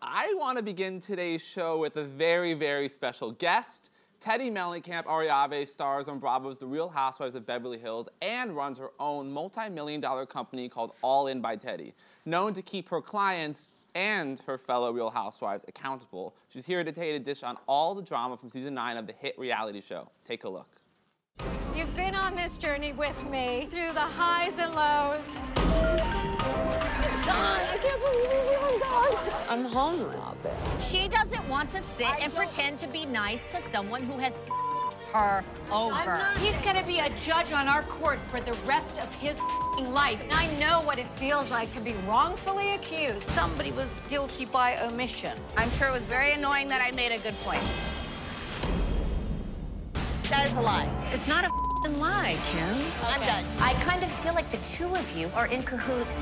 I want to begin today's show with a very, very special guest. Teddi Mellencamp Arroyave stars on Bravo's The Real Housewives of Beverly Hills and runs her own multi-million-dollar company called All In by Teddi. Known to keep her clients and her fellow Real Housewives accountable, she's here today to dish on all the drama from season 9 of the hit reality show. Take a look. You've been on this journey with me through the highs and lows. He's gone. I can't believe he's even gone. I'm home now, babe. She doesn't want to sit and pretend to be nice to someone who has her over. He's gonna be a judge on our court for the rest of his life. I know what it feels like to be wrongfully accused. Somebody was guilty by omission. I'm sure it was very annoying that I made a good point. That is a lie. It's not a lie, Kim. Okay. I'm done. I kind of feel like the two of you are in cahoots.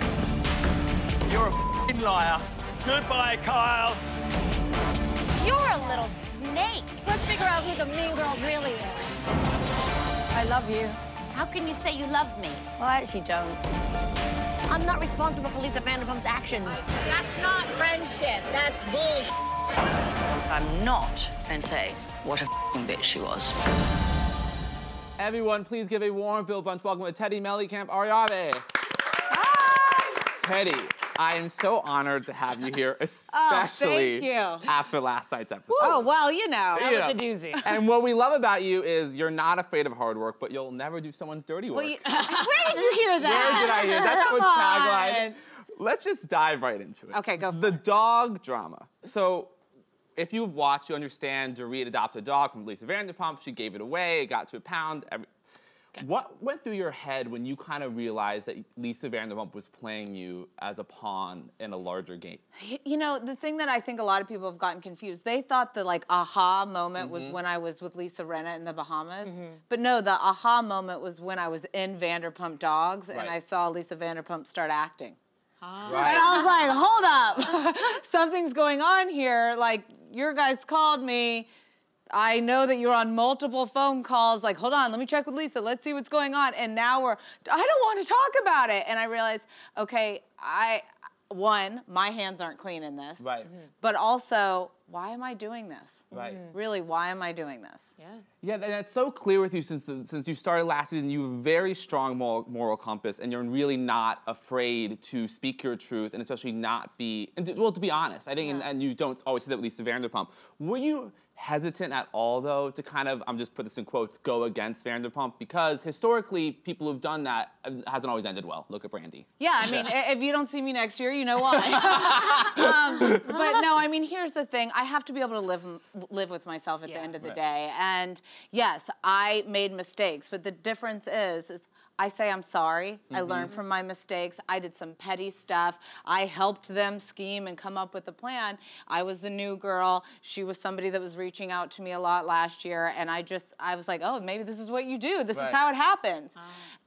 You're a liar. Goodbye, Kyle. You're a little snake. Let's figure out who the mean girl really is. I love you. How can you say you love me? Well, I actually don't. I'm not responsible for Lisa Vanderpump's actions. That's not friendship. That's bullshit. I'm not going to say what a bitch she was. Everyone, please give a warm Bill Bunch welcome to Teddi Mellencamp Arroyave. Hi! Teddi, I am so honored to have you here, especially thank you. after last night's episode. Oh, well, you know. That was a doozy. And what we love about you is you're not afraid of hard work, but you'll never do someone's dirty work. Well, where did you hear that? Where did I hear? That's Come what's on. tagline. Let's just dive right into it. Okay, go for The it. dog drama. So, if you've watched, you understand Dorit adopted a dog from Lisa Vanderpump. She gave it away. It got to a pound. Okay. What went through your head when you kind of realized that Lisa Vanderpump was playing you as a pawn in a larger game? You know, the thing that I think a lot of people have gotten confused, they thought the like aha moment was when I was with Lisa Rinna in the Bahamas. But no, the aha moment was when I was in Vanderpump Dogs and I saw Lisa Vanderpump start acting. Right. And I was like, hold up, something's going on here. Like, your guys called me. I know that you're on multiple phone calls. Like, hold on, let me check with Lisa. Let's see what's going on. And now I don't want to talk about it. And I realized, okay, one, my hands aren't clean in this. Right. But also, why am I doing this? Right. Really, why am I doing this? Yeah, and it's so clear with you since you started last season. You have a very strong moral compass, and you're really not afraid to speak your truth, and especially not be, well, to be honest. I think, and you don't always say that with Lisa Vanderpump. Were you hesitant at all, though, to kind of, I'm just put this in quotes, go against Vanderpump? Because historically, people who've done that hasn't always ended well. Look at Brandy. Yeah, I mean, if you don't see me next year, you know why. But no, I mean, here's the thing. I have to be able to live with myself at the end of the day. And yes, I made mistakes, but the difference is I say I'm sorry. I learned from my mistakes. I did some petty stuff. I helped them scheme and come up with a plan. I was the new girl. She was somebody that was reaching out to me a lot last year, and I was like, oh, maybe this is what you do. This is how it happens.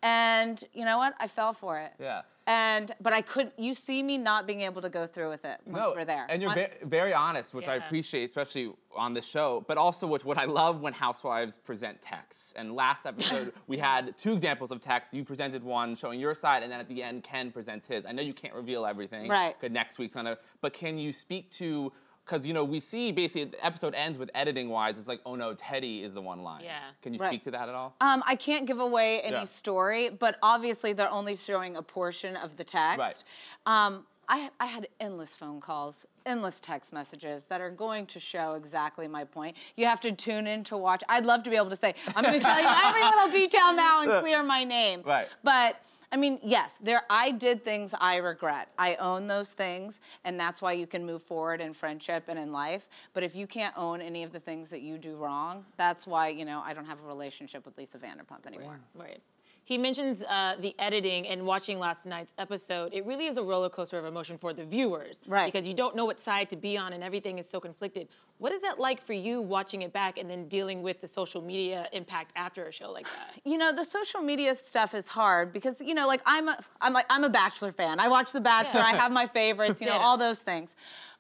And you know what? I fell for it. Yeah. But I couldn't, you see me not being able to go through with it once we're there. And you're very honest, which I appreciate, especially on this show, but also what I love when housewives present texts. And last episode, we had 2 examples of texts. You presented one showing your side, and then at the end, Ken presents his. I know you can't reveal everything. Right. Because next week's but can you speak to, because, you know, we see basically the episode ends with editing-wise, it's like, oh no, Teddi is the one lying. Yeah. Can you speak to that at all? I can't give away any story, but obviously they're only showing a portion of the text. Right. I had endless phone calls, endless text messages that are going to show exactly my point. You have to tune in to watch. I'd love to be able to say, I'm going to tell you every little detail now and clear my name. Right. But I mean, yes, I did things I regret. I own those things, and that's why you can move forward in friendship and in life. But if you can't own any of the things that you do wrong, that's why, you know, I don't have a relationship with Lisa Vanderpump anymore. Right. He mentions the editing and watching last night's episode. It really is a roller coaster of emotion for the viewers. Right. Because you don't know what side to be on and everything is so conflicted. What is that like for you watching it back and then dealing with the social media impact after a show like that? You know, the social media stuff is hard because, you know, like I'm a Bachelor fan. I watch The Bachelor, I have my favorites, you know, all those things.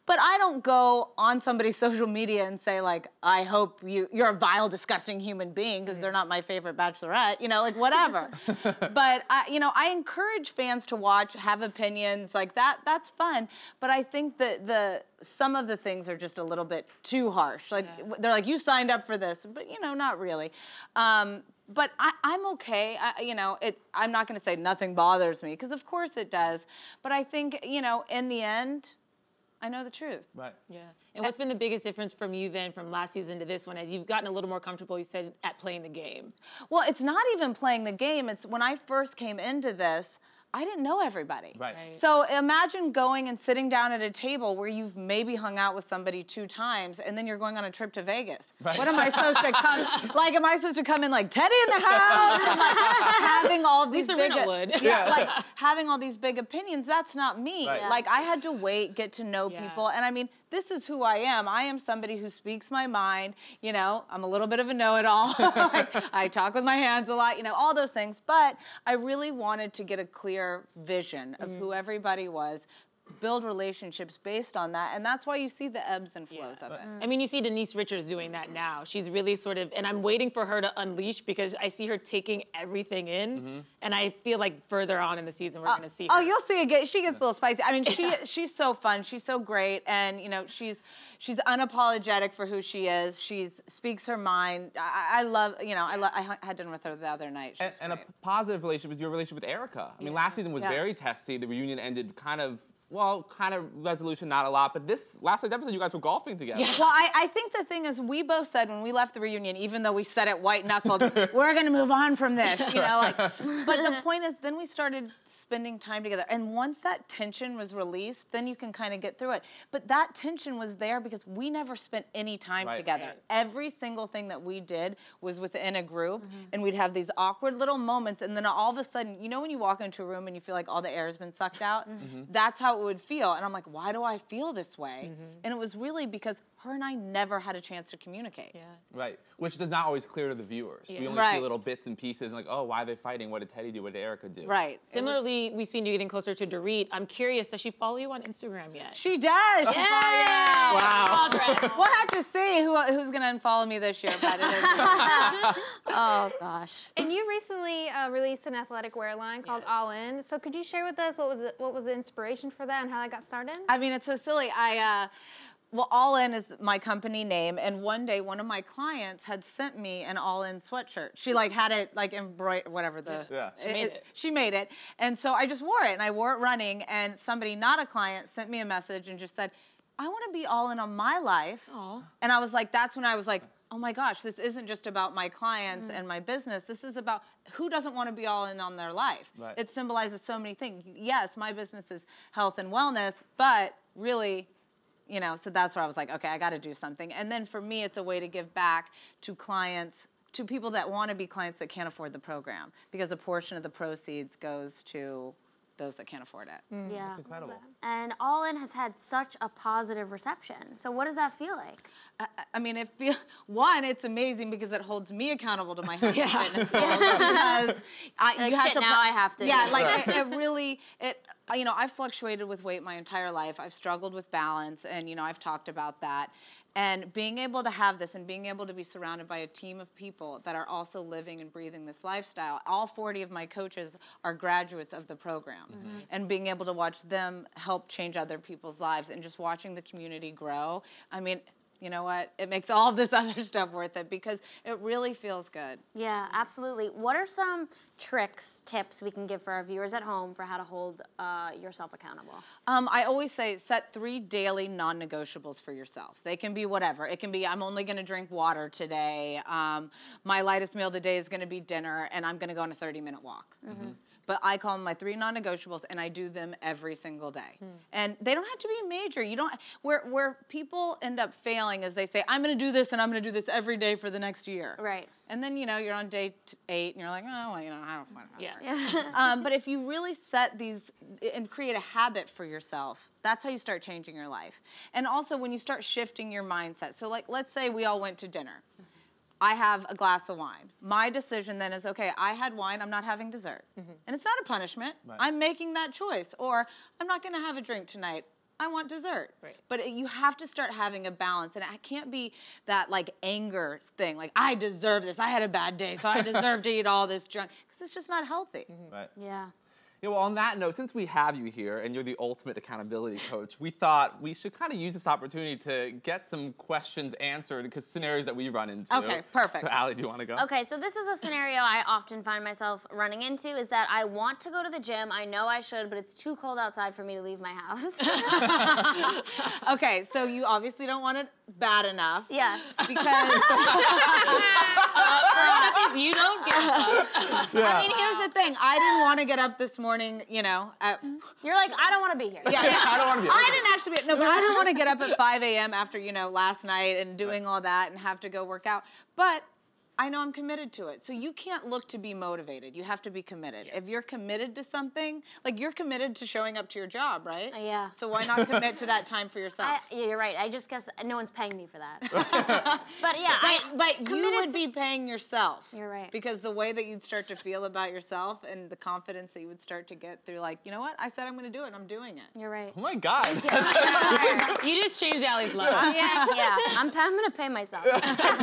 But I don't go on somebody's social media and say like, I hope you're a vile, disgusting human being because they're not my favorite bachelorette, you know, like whatever. But I encourage fans to watch, have opinions like that. That's fun. But I think that some of the things are just a little bit too harsh. Like they're like, you signed up for this, but not really. But I'm okay. I'm not going to say nothing bothers me because of course it does. But I think, in the end, I know the truth. Right. Yeah. And what's been the biggest difference from you then from last season to this one as you've gotten a little more comfortable, you said, at playing the game? Well, it's not even playing the game. It's when I first came into this, I didn't know everybody. Right. So imagine going and sitting down at a table where you've maybe hung out with somebody 2 times and then you're going on a trip to Vegas. Right. What am I supposed to come, like, am I supposed to come in like Teddi in the house? And, like, having all these big, like having all these big opinions, that's not me. Right. Like I had to wait, get to know people. And I mean, this is who I am. I am somebody who speaks my mind. I'm a little bit of a know-it-all. I talk with my hands a lot, all those things. But I really wanted to get a clear vision of who everybody was, build relationships based on that, and that's why you see the ebbs and flows of it. I mean, you see Denise Richards doing that now. She's really sort of, and I'm waiting for her to unleash because I see her taking everything in, and I feel like further on in the season we're going to see her. Oh, you'll see again. She gets a little spicy. I mean, she's so fun. She's so great, and she's unapologetic for who she is. She speaks her mind. I love, I had dinner with her the other night. And a positive relationship is your relationship with Erica. I mean, last season was very testy. The reunion ended kind of resolution, not a lot. But this last episode, you guys were golfing together. Yeah. Well, I think the thing is, we both said when we left the reunion, even though we said it white-knuckled, we're going to move on from this, But the point is, then we started spending time together. And once that tension was released, then you can kind of get through it. But that tension was there because we never spent any time together. Right. Every single thing that we did was within a group, and we'd have these awkward little moments, and then all of a sudden, when you walk into a room and you feel like all the air has been sucked out, that's how it would feel. And I'm like, why do I feel this way? And it was really because her and I never had a chance to communicate. Yeah. Right. Which is not always clear to the viewers. We only see little bits and pieces and like, oh, why are they fighting? What did Teddi do? What did Erica do? Right. Similarly, we've seen you getting closer to Dorit. I'm curious, does she follow you on Instagram yet? She does. Yeah. Wow. We'll have to see who's going to unfollow me this year. But it is. Oh, gosh. And you recently released an athletic wear line called All In. So could you share with us what was the inspiration for that and how that got started? I mean, it's so silly. Well, All In is my company name, and one day one of my clients had sent me an All In sweatshirt. She had it embroidered, whatever she made it, and so I just wore it, and I wore it running. And somebody, not a client, sent me a message and just said, "I want to be all in on my life." Aww. And I was like, that's when I was like, oh my gosh, this isn't just about my clients and my business. This is about who doesn't want to be all in on their life. Right. It symbolizes so many things. Yes, my business is health and wellness, but really, so that's where I was like, okay, I got to do something. And then for me, it's a way to give back to clients, to people that want to be clients that can't afford the program, because a portion of the proceeds goes to those that can't afford it. Yeah. That's incredible. And All In has had such a positive reception. So what does that feel like? I mean, it's amazing because it holds me accountable to my health and fitness goals. Because I have to. Yeah, I've fluctuated with weight my entire life. I've struggled with balance, and I've talked about that. And being able to have this and being able to be surrounded by a team of people that are also living and breathing this lifestyle. All 40 of my coaches are graduates of the program. And being able to watch them help change other people's lives and just watching the community grow. I mean, you know what? It makes all of this other stuff worth it because it really feels good. Yeah, absolutely. What are some tips we can give for our viewers at home for how to hold yourself accountable? I always say set 3 daily non-negotiables for yourself. They can be whatever. It can be I'm only going to drink water today. My lightest meal of the day is going to be dinner, and I'm going to go on a 30-minute walk. But I call them my 3 non-negotiables, and I do them every single day. And they don't have to be major. You don't. Where people end up failing is they say, I'm going to do this, and I'm going to do this every day for the next year. Right. And then you're on day 8, and you're like, oh, well, I don't want to. Yeah. But if you really set these and create a habit for yourself, that's how you start changing your life. And also when you start shifting your mindset. So let's say we all went to dinner. I have a glass of wine. My decision then is, okay, I had wine, I'm not having dessert. And it's not a punishment. Right. I'm making that choice. Or I'm not going to have a drink tonight. I want dessert. Right. But you have to start having a balance, and it can't be that like anger thing, like I deserve this. I had a bad day, so I deserve to eat all this junk, because it's just not healthy. Right. Yeah. Yeah, well, on that note, since we have you here and you're the ultimate accountability coach, we thought we should kind of use this opportunity to get some questions answered, because scenarios that we run into. Okay, perfect. So, Allie, do you want to go? Okay, so this is a scenario I often find myself running into, is that I want to go to the gym. I know I should, but it's too cold outside for me to leave my house. Okay, so you obviously don't want it bad enough. Yes. Because You don't get up. I mean, here's the thing. I didn't want to get up this morning, you know, at You're like, I don't want to be here. yeah, I don't want to be. I didn't actually no, but I didn't want to get up at 5 a.m. after, you know, last night and doing all that and have to go work out. But I know I'm committed to it. So you can't look to be motivated. You have to be committed. If you're committed to something, like you're committed to showing up to your job, right? Yeah. So why not commit to that time for yourself? Yeah, you're right. I just guess no one's paying me for that. But yeah, But you committed would be paying yourself. You're right. Because the way that you'd start to feel about yourself and the confidence that you would start to get through, like, you know what? I said I'm going to do it, and I'm doing it. You're right. Oh my God. You just changed Allie's life. Yeah, I'm gonna pay myself.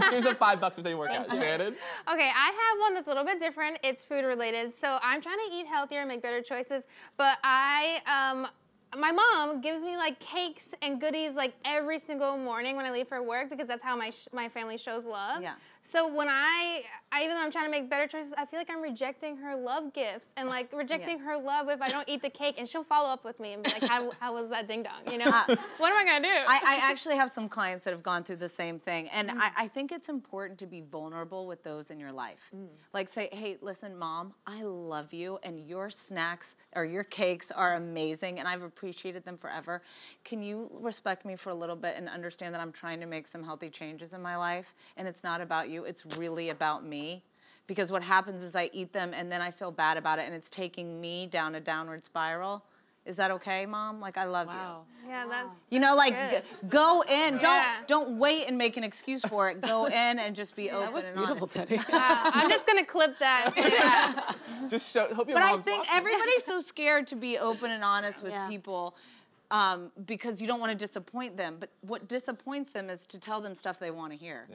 Here's a $5 for day workout. Shannon? Okay, I have one that's a little bit different. It's food related. So I'm trying to eat healthier and make better choices, but my mom gives me like cakes and goodies like every single morning when I leave for work, because that's how my family shows love. Yeah. So when even though I'm trying to make better choices, I feel like I'm rejecting her love gifts and like rejecting her love if I don't eat the cake, and she'll follow up with me and be like, how was that ding dong, you know? What am I gonna do? I actually have some clients that have gone through the same thing, and I think it's important to be vulnerable with those in your life. Like say, hey, listen, Mom, I love you, and your snacks or your cakes are amazing, and I've appreciated them forever. Can you respect me for a little bit and understand that I'm trying to make some healthy changes in my life, and it's not about you, it's really about me? Because what happens is I eat them, and then I feel bad about it, and it's taking me down a downward spiral. Is that okay, Mom? Like, I love you. Yeah, that's You know, like, go in. Yeah. Don't wait and make an excuse for it. Go in and just be open and honest. Teddi. I'm just gonna clip that. Just hope your But I mom's think watching. everybody's so scared to be open and honest with Yeah. people because you don't want to disappoint them. But what disappoints them is to tell them stuff they want to hear,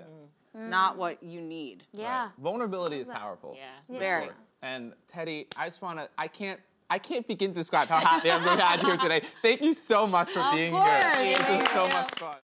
not what you need. Yeah. Right. Vulnerability is powerful. Yeah. Very. And Teddi, I just want to, I can't begin to describe how happy I'm going to have you here today. Thank you so much for being here. course. This was Thank so you. much fun.